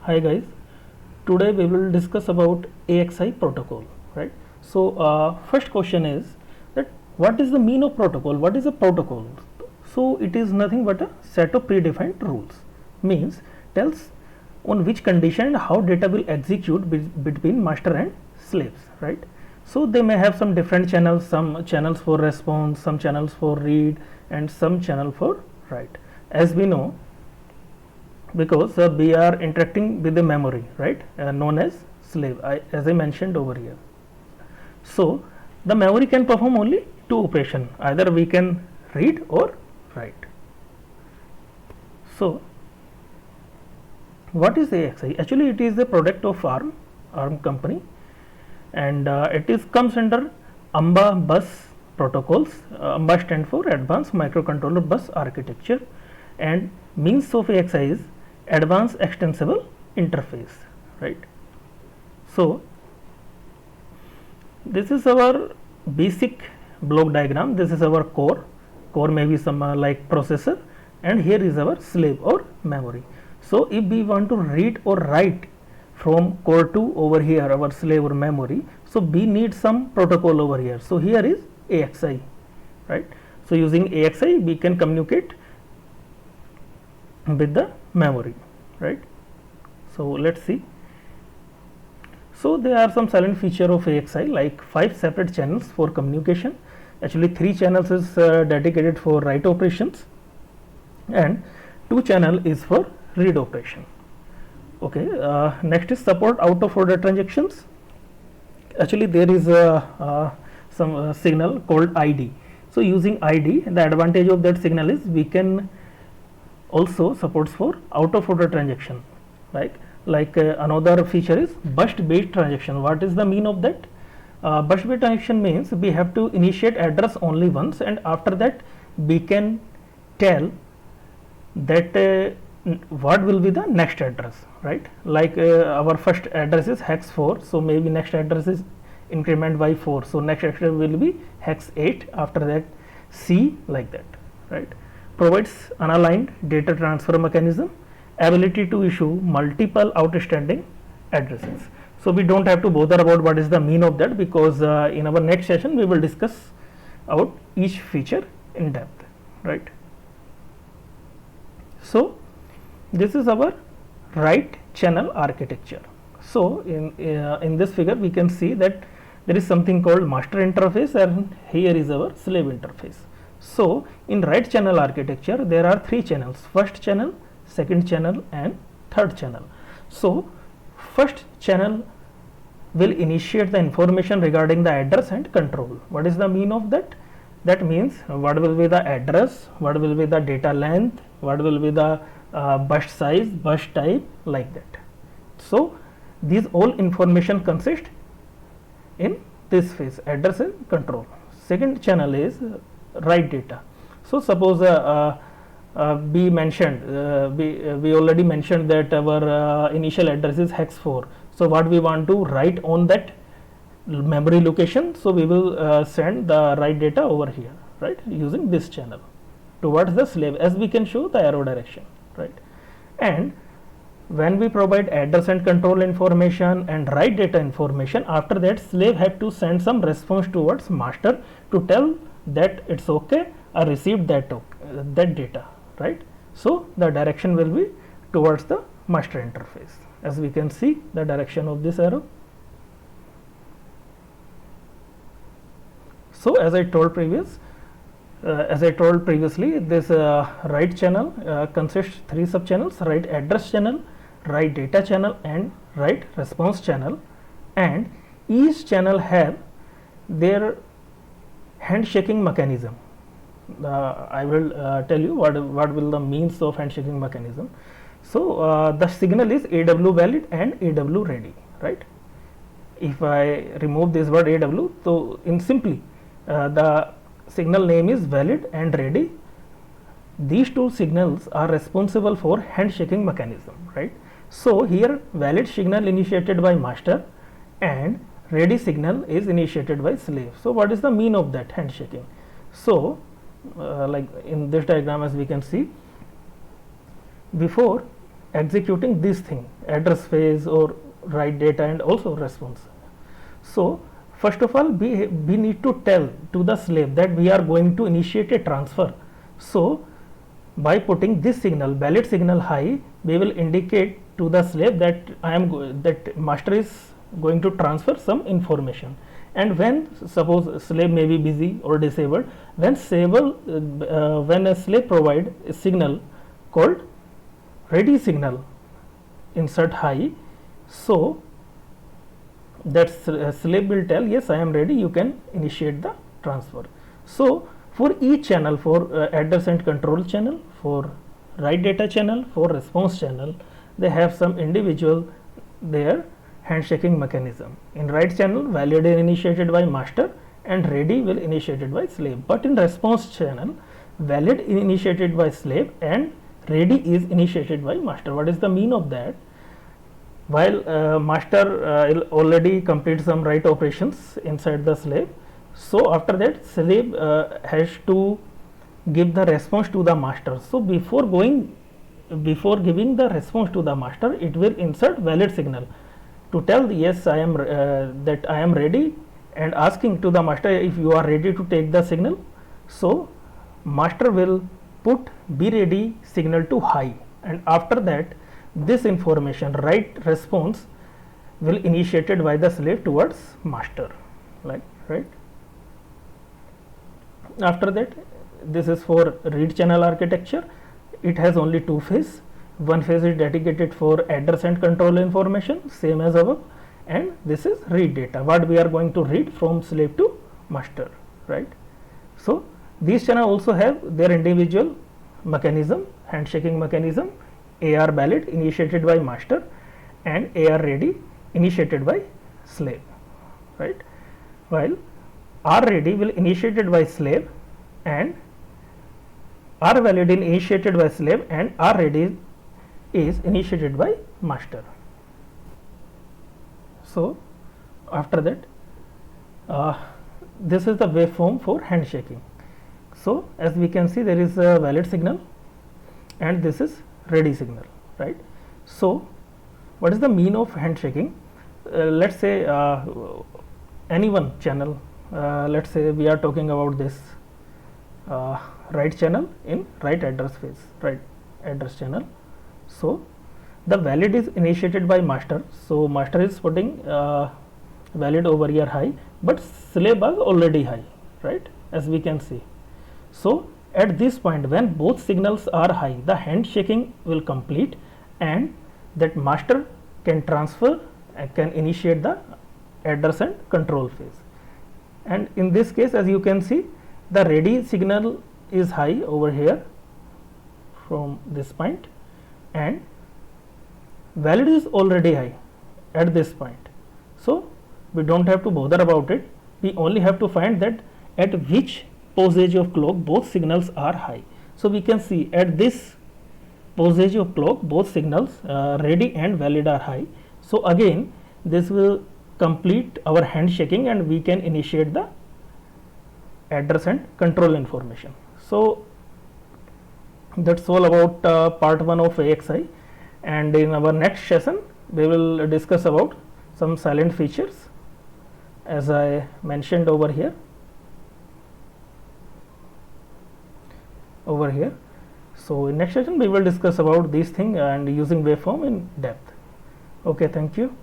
Hi guys, today we will discuss about AXI protocol, right? So first question is that what is the mean of protocol? What is a protocol? So it is nothing but a set of predefined rules, means tells on which condition and how data will execute between master and slaves, right? So they may have some different channels, some channels for response, some channels for read, and some channel for write. As we know, because we are interacting with the memory, right, known as slave, as I mentioned over here. So the memory can perform only two operations, either we can read or write. So what is AXI? Actually it is a product of ARM company, and it is comes under AMBA bus protocols. AMBA stands for Advanced Microcontroller Bus Architecture, and means of AXI is Advanced Extensible Interface, right? So this is our basic block diagram. This is our core may be some like processor, and here is our slave or memory. So if we want to read or write from core to over here, our slave or memory, so we need some protocol over here. So here is AXI, right? So using AXI we can communicate with the memory, right? So let's see. So there are some silent feature of AXI, like 5 separate channels for communication. Actually 3 channels is dedicated for write operations, and 2 channel is for read operation. Okay, next is support out of order transactions. Actually there is some signal called ID. So using ID, the advantage of that signal is we can also supports for out of order transaction, right? Like another feature is burst based transaction. What is the mean of that? Burst based transaction means we have to initiate address only once, and after that we can tell that what will be the next address, right? Like our first address is hex 4, so maybe next address is increment by 4, so next address will be hex 8, after that C, like that, right? Provides unaligned data transfer mechanism, ability to issue multiple outstanding addresses. So we don't have to bother about what is the mean of that, because in our next session we will discuss about each feature in depth, right? So this is our write channel architecture. So in this figure we can see that there is something called master interface, and here is our slave interface. So in write channel architecture there are 3 channels: first channel, second channel, and third channel. So first channel will initiate the information regarding the address and control. What is the mean of that? That means what will be the address, what will be the data length, what will be the bus size, bus type, like that. So these all information consist in this phase, address and control. Second channel is write data. So suppose we mentioned we already mentioned that our initial address is hex 4. So what we want to write on that memory location, so we will send the write data over here, right, using this channel towards the slave, as we can show the arrow direction, right? And when we provide address and control information and write data information, after that slave have to send some response towards master to tell that it's okay, I received that data, right? So the direction will be towards the master interface, as we can see the direction of this arrow. So as I told previously, this write channel consists 3 sub channels: write address channel, write data channel, and write response channel. And each channel have their handshaking mechanism. I will tell you what will the means of handshaking mechanism. So the signal is AW valid and AW ready, right? If I remove this word AW, so in simply the signal name is valid and ready. These 2 signals are responsible for handshaking mechanism, right? So here valid signal initiated by master and ready signal is initiated by slave. So what is the mean of that handshaking? So like in this diagram, as we can see, before executing this thing, address phase or write data and also response. So first of all, we need to tell to the slave that we are going to initiate a transfer. So by putting this signal, valid signal high, we will indicate to the slave that that master is going to transfer some information. And when suppose slave may be busy or disabled, when a slave provide a signal called ready signal, insert high, so that slave will tell, yes, I am ready, you can initiate the transfer. So for each channel, for address and control channel, for write data channel, for response channel, they have some individual their handshaking mechanism. In write channel, valid is initiated by master and ready will initiated by slave. But in response channel, valid is initiated by slave and ready is initiated by master. What is the mean of that? While master already complete some write operations inside the slave, so after that slave has to give the response to the master. So before giving the response to the master, it will insert valid signal to tell, yes, I am that I am ready, and asking to the master if you are ready to take the signal. So master will put be ready signal to high, and after that this information write response will initiated by the slave towards master, like right. After that, this is for read channel architecture. It has only two phases. One phase is dedicated for address and control information, same as above, and this is read data, what we are going to read from slave to master, right. So these channel also have their individual mechanism, handshaking mechanism. AR valid initiated by master and AR ready initiated by slave, right. While R ready will initiated by slave and R valid is initiated by slave and R ready is initiated by master. So after that, this is the waveform for handshaking. So as we can see, there is a valid signal and this is ready signal, right. So what is the mean of handshaking? Let's say any one channel, let's say we are talking about this write channel in write address phase, write address channel. So the valid is initiated by master, so master is putting valid over here high, but slave is already high, right, as we can see. So at this point, when both signals are high, the handshaking will complete and that master can transfer and can initiate the address and control phase. And in this case, as you can see, the ready signal is high over here from this point and valid is already high at this point. So we don't have to bother about it. We only have to find that at which posage of clock both signals are high. So we can see at this posage of clock both signals ready and valid are high. So again this will complete our handshaking and we can initiate the address and control information. So that's all about part 1 of AXI, and in our next session we will discuss about some silent features as I mentioned over here. So in next session we will discuss about these things and using waveform in depth. Okay, thank you.